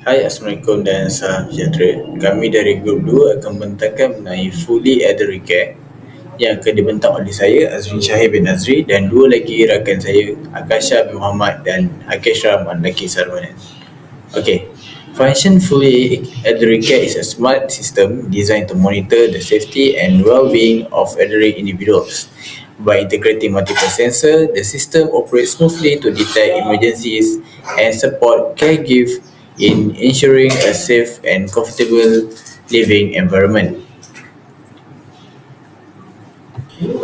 Hai, Assalamualaikum dan salam sejahtera. Kami dari Group 2 akan membentangkan mengenai Fully Eldery Care yang akan dibentang oleh saya, Azrin Syahir bin Azri, dan dua lagi rakan saya, Akasha bin Muhammad dan Hakeshra Mandaki Sarwanan. Okay. Function Fully Elderly Care is a smart system designed to monitor the safety and well-being of elderly individuals. By integrating multiple sensors, the system operates smoothly to detect emergencies and support caregivers in ensuring a safe and comfortable living environment.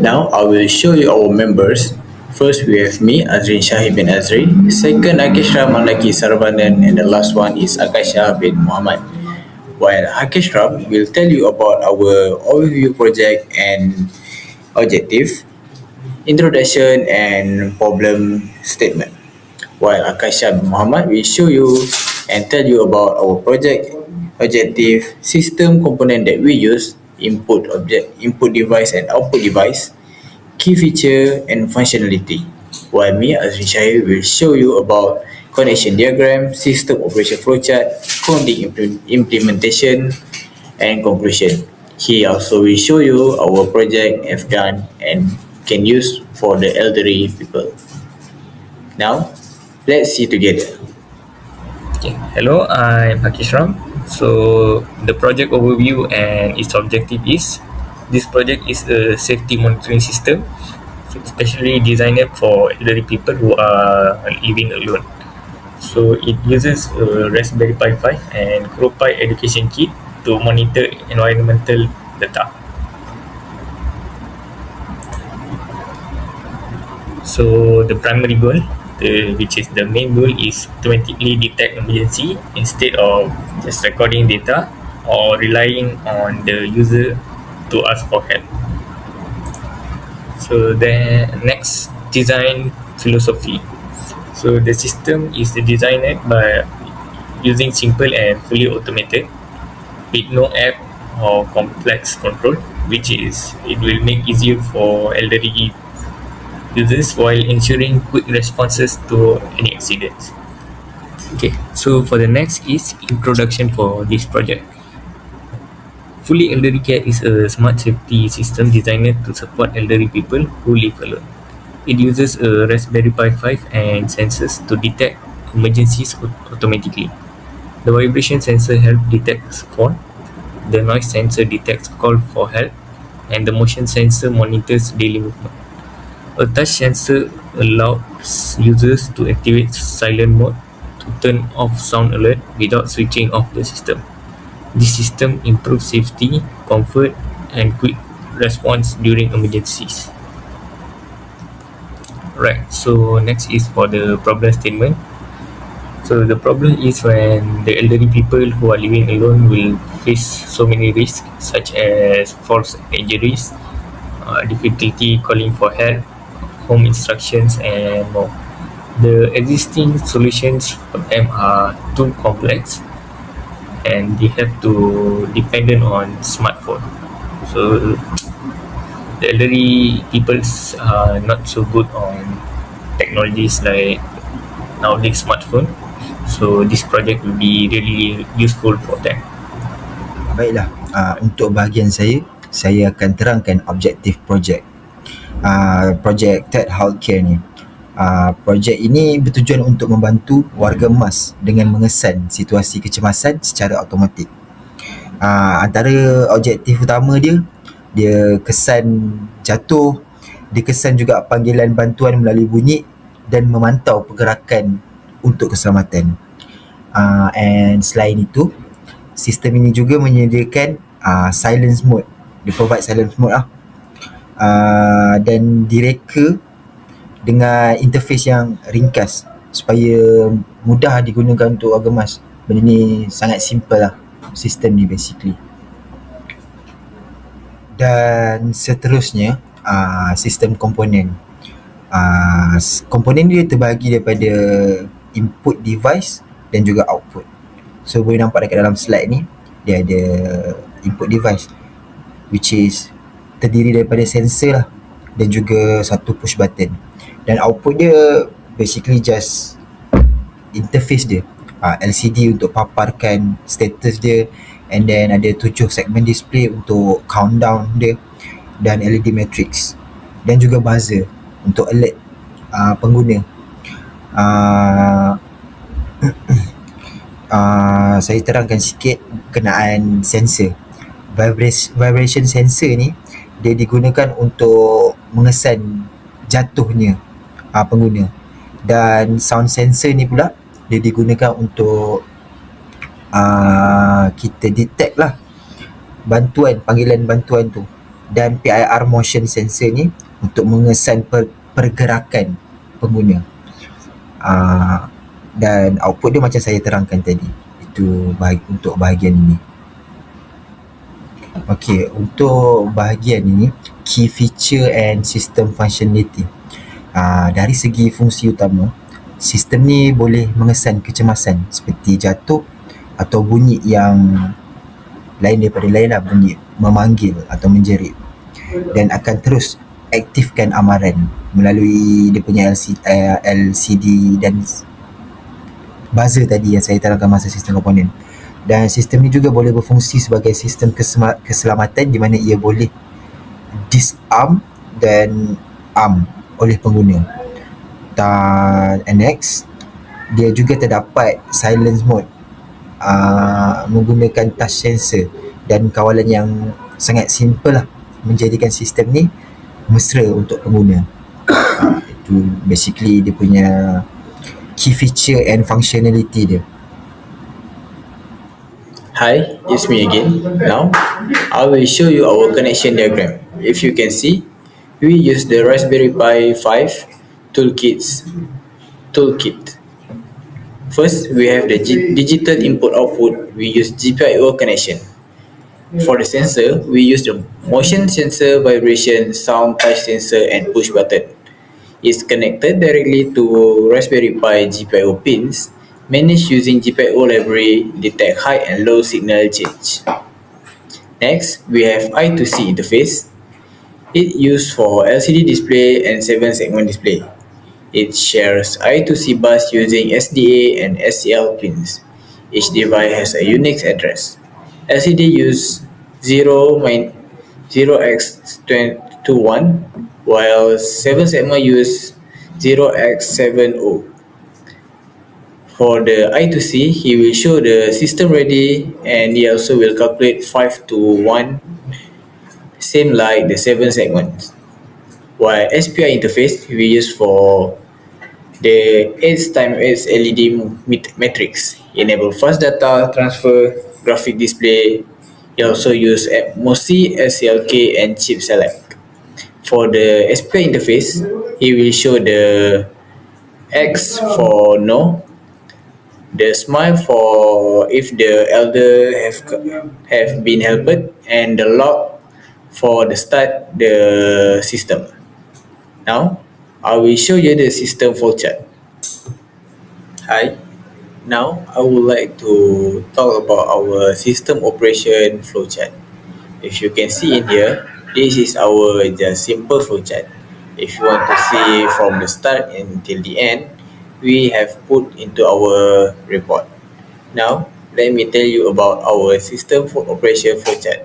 Now I will show you our members. First we have me, Azrin Shahid bin Azri. Second, Akishra Malaki Saravanan, and the last one is Akasha bin Muhammad. While Akishra will tell you about our overview project and objective, introduction and problem statement. While Akasha bin Muhammad will show you and tell you about our project objective, system component that we use, input device and output device, key feature and functionality. While me, Azri Shahir, will show you about connection diagram, system operation flowchart, coding implementation, and conclusion. He also will show you our project have done and can use for the elderly people. Now, let's see together. Okay. Hello, I'm Akishram. So the project overview and its objective is this project is a safety monitoring system, especially designed for elderly people who are living alone. So it uses a Raspberry Pi 5 and Group2 education kit to monitor environmental data. So the primary goal, which is the main goal, is to automatically detect emergency instead of just recording data or relying on the user to ask for help. So the next, design philosophy. So the system is designed by using simple and fully automated with no app or complex control, which is it will make easier for elderly users while ensuring quick responses to any accidents. Okay, so for the next is introduction for this project. Fully Elderly Care is a smart safety system designed to support elderly people who live alone. It uses a Raspberry Pi 5 and sensors to detect emergencies automatically. The vibration sensor helps detect fall, the noise sensor detects call for help, and the motion sensor monitors daily movement. A touch sensor allows users to activate silent mode to turn off sound alert without switching off the system. This system improves safety, comfort, and quick response during emergencies. Right, so next is for the problem statement. So the problem is when the elderly people who are living alone will face so many risks such as false injuries, difficulty calling for help, home instructions, and more. The existing solutions for them are too complex and they have to dependent on smartphone. So the elderly people are not so good on technologies like nowadays smartphone. So this project will be really useful for them. Baiklah, untuk bahagian saya akan terangkan objektif projek. Projek Third Healthcare ni. Projek ini bertujuan untuk membantu warga emas dengan mengesan situasi kecemasan secara automatik. Antara objektif utama dia kesan jatuh, dia kesan juga panggilan bantuan melalui bunyi dan memantau pergerakan untuk keselamatan. And selain itu, sistem ini juga menyediakan silence mode. Dia provide silence mode dan direka dengan interface yang ringkas supaya mudah digunakan untuk warga emas. Benda ni sangat simple lah, sistem ni basically. Dan seterusnya, sistem komponen. Komponen dia terbahagi daripada input device dan juga output. So boleh nampak dekat dalam slide ni, dia ada input device which is terdiri daripada sensor lah dan juga satu push button. Dan output dia basically just interface dia. LCD untuk paparkan status dia, and then ada 7 segmen display untuk countdown dia, dan LED matrix, dan juga buzzer untuk alert pengguna. uh, saya terangkan sikit berkenaan sensor. Vibration sensor ni dia digunakan untuk mengesan jatuhnya pengguna, dan sound sensor ni pula dia digunakan untuk kita detect lah panggilan bantuan tu, dan PIR motion sensor ni untuk mengesan pergerakan pengguna. Dan output dia macam saya terangkan tadi, itu untuk bahagian ini. Okey, untuk bahagian ini key feature and system functionality. Dari segi fungsi utama, sistem ni boleh mengesan kecemasan seperti jatuh atau bunyi yang lain daripada lain lah, bunyi memanggil atau menjerit, dan akan terus aktifkan amaran melalui dia punya LCD dan buzzer tadi yang saya terangkan masa sistem komponen. Dan sistem ni juga boleh berfungsi sebagai sistem keselamatan di mana ia boleh disarm dan arm oleh pengguna. Dan next, dia juga terdapat silence mode menggunakan touch sensor dan kawalan yang sangat simple lah, menjadikan sistem ni mesra untuk pengguna. Itu basically dia punya key feature and functionality dia. Hi, it's me again. Now, I will show you our connection diagram. If you can see, we use the Raspberry Pi 5 toolkit. First, we have the digital input-output. We use GPIO connection. For the sensor, we use the motion sensor, vibration, sound, touch sensor, and push button. It's connected directly to Raspberry Pi GPIO pins, managed using GPIO library, detect high and low signal change. Next, we have I2C interface. It used for LCD display and 7-segment display. It shares I2C bus using SDA and SCL pins. Each device has a Unix address. LCD use 0x21, while 7-segment use 0x70. For the I2C, he will show the system ready, and he also will calculate 5 to 1, same like the 7 segments. While SPI interface we use for the 8x8 LED matrix, enable fast data transfer, graphic display. He also use MOSI, SCLK, and chip select. For the SPI interface, he will show the X for no, the smile for if the elder have been helped, and the lock for the start the system. Now, I will show you the system flowchart. Hi. Now, I would like to talk about our system operation flowchart. If you can see in here, this is our just simple flowchart. If you want to see from the start until the end, we have put into our report. Now, let me tell you about our system for operation flowchart.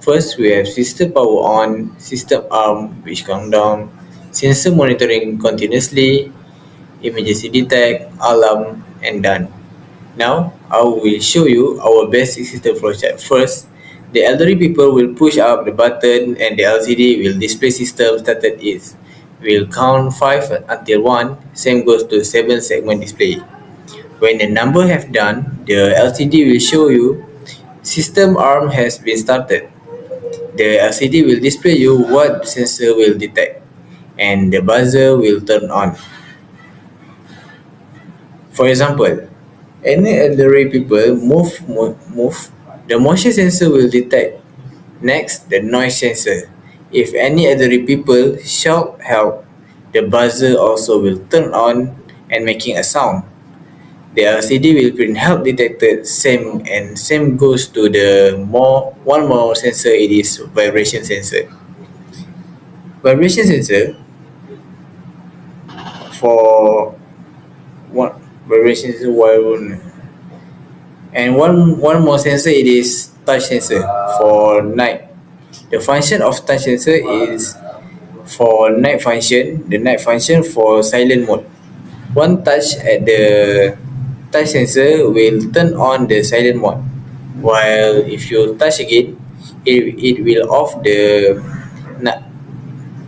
First, we have system power on, system arm which count down, sensor monitoring continuously, emergency detect, alarm, and done. Now, I will show you our basic system flowchart. First, the elderly people will push up the button and the LCD will display system started is. We'll count 5 until 1, same goes to 7-segment display. When the number have done, the LCD will show you system arm has been started. The LCD will display you what sensor will detect, and the buzzer will turn on. For example, any elderly people move, the motion sensor will detect. Next, the noise sensor. If any elderly people shout help, the buzzer also will turn on and making a sound. The LCD will print help detected, same goes to the one more sensor, it is vibration sensor. Vibration sensor for vibration sensor while and one more sensor it is touch sensor for night. The function of touch sensor is for night function. The night function for silent mode. One touch at the touch sensor will turn on the silent mode, while if you touch again, it will off the night,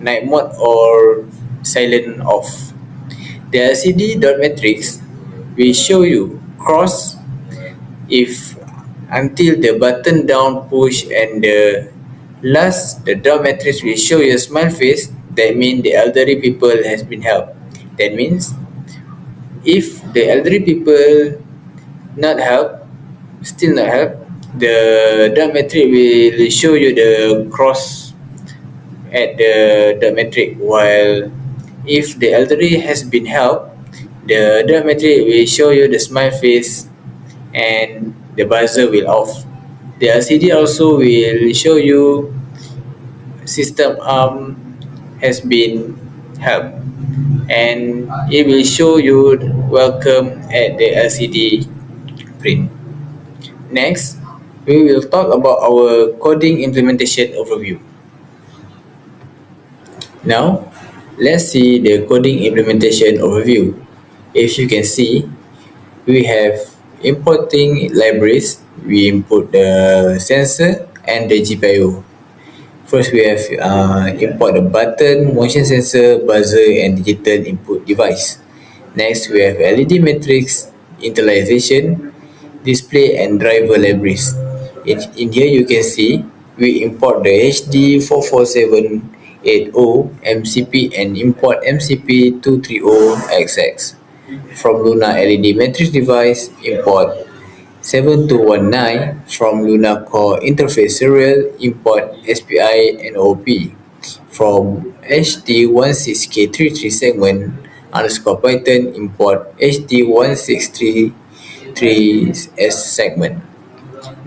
night mode or silent off. The LCD dot matrix will show you cross if until the button down push and the last the dot matrix will show you a smile face. That means the elderly people has been helped. That means if the elderly people not help, still not help, the dot metric will show you the cross at the dot metric. While if the elderly has been helped, the dot metric will show you the smile face and the buzzer will off. The LCD also will show you system arm has been helped, and it will show you welcome at the LCD print. Next, we will talk about our coding implementation overview. Now, let's see the coding implementation overview. If you can see, we have importing libraries. We input the sensor and the GPIO. First, we have import the button, motion sensor, buzzer, and digital input device. Next, we have LED matrix, initialization, display, and driver libraries. In here, you can see we import the HD44780 MCP and import MCP230XX. From Luna LED matrix device, import 7219 from Luna Core Interface Serial, import SPI and OP. From HD16K33 segment underscore Python, import HD1633S segment.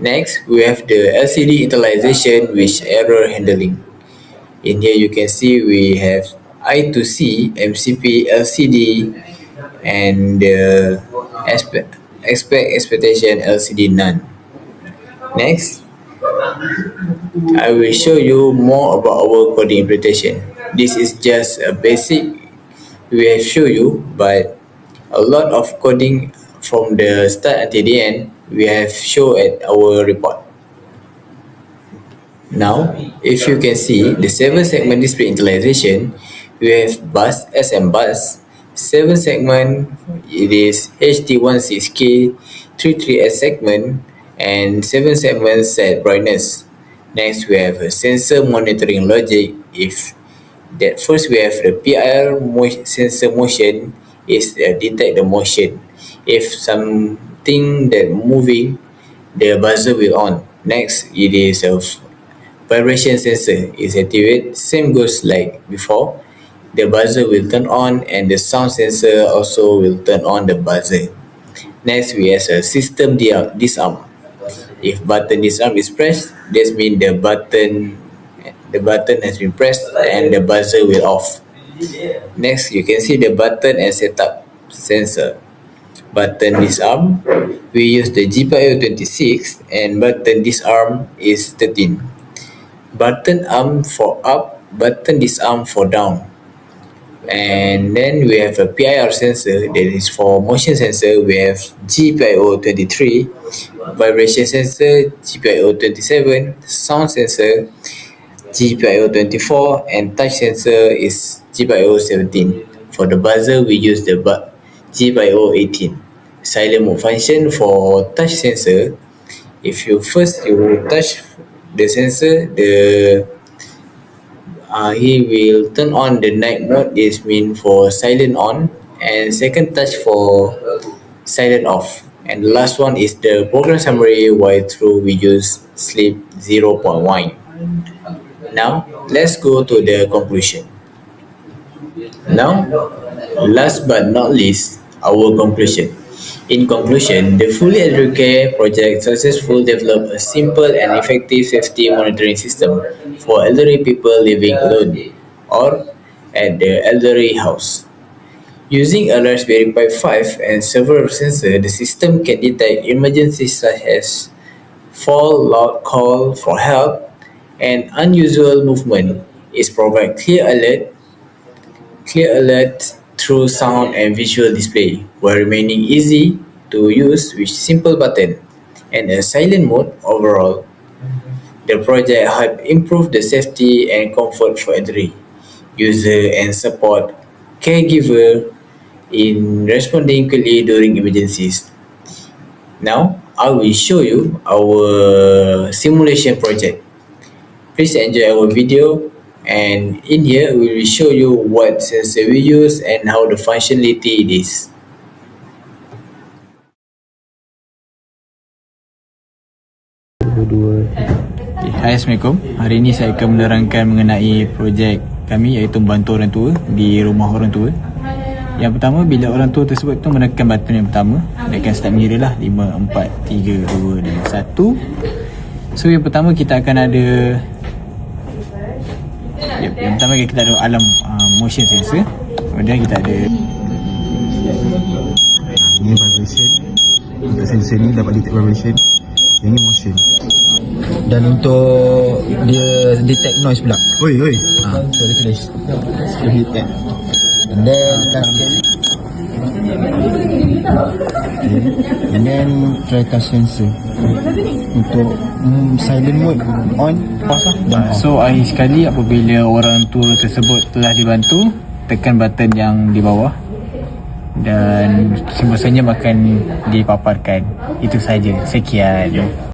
Next, we have the LCD initialization with error handling. In here, you can see we have I2C, MCP, LCD, and expectation LCD none. Next, I will show you more about our coding implementation. This is just a basic we have shown you, but a lot of coding from the start until the end we have shown at our report. Now, if you can see the 7 segment display initialization, we have bus SM bus, 7 segment, it is HD16K 33S segment, and 7 segment set brightness. Next, we have a sensor monitoring logic. If that first we have the PIR sensor motion is detect the motion. If something that moving, the buzzer will on. Next, it is a vibration sensor is activated. Same goes like before. The buzzer will turn on and the sound sensor also will turn on the buzzer. Next, we have a system disarm. If button disarm is pressed, this means the button has been pressed and the buzzer will off. Next, you can see the button and setup sensor. Button disarm, we use the GPIO 26 and button disarm is 13. Button arm for up, button disarm for down. And then we have a PIR sensor that is for motion sensor. We have GPIO 23, vibration sensor GPIO 27, sound sensor GPIO 24, and touch sensor is GPIO 17. For the buzzer, we use the GPIO 18. Silent mode function for touch sensor. If you touch the sensor, he will turn on the night mode, is mean for silent on, and second touch for silent off. And the last one is the program summary, while through we use sleep 0.1. Now let's go to the conclusion. Now, last but not least, our conclusion. In conclusion, the Fully Elderly Care project successfully developed a simple and effective safety monitoring system for elderly people living alone or at the elderly house. Using a Raspberry Pi 5 and several sensors, the system can detect emergencies such as fall, loud call for help, and unusual movement. It provides clear alert through sound and visual display, while remaining easy to use with simple button and a silent mode overall. The project helped improve the safety and comfort for elderly user and support caregiver in responding quickly during emergencies. Now, I will show you our simulation project. Please enjoy our video, and in here we will show you what sensor we use and how the functionality it is. Hai, Assalamualaikum. Hari ini saya akan menerangkan mengenai projek kami iaitu membantu orang tua di rumah orang tua. Yang pertama, bila orang tua tersebut tu menekan button yang pertama, dia akan start mengira lah 5, 4, 3, 2 dan 1. So yang pertama kita akan ada yang pertama kita ada alarm motion sensor. Kemudian kita ada Ini vibration. Untuk sensor ni dapat detect vibration. Yang ni motion. Dan untuk dia detect noise pula. Oi. So dia tulis detect. And then and then try touch sensor. Untuk silent mode on, pause lah dan off. So akhir sekali apabila orang tua tersebut telah dibantu, tekan button yang di bawah dan simbol senyum akan dipaparkan. Itu saja. Sekian.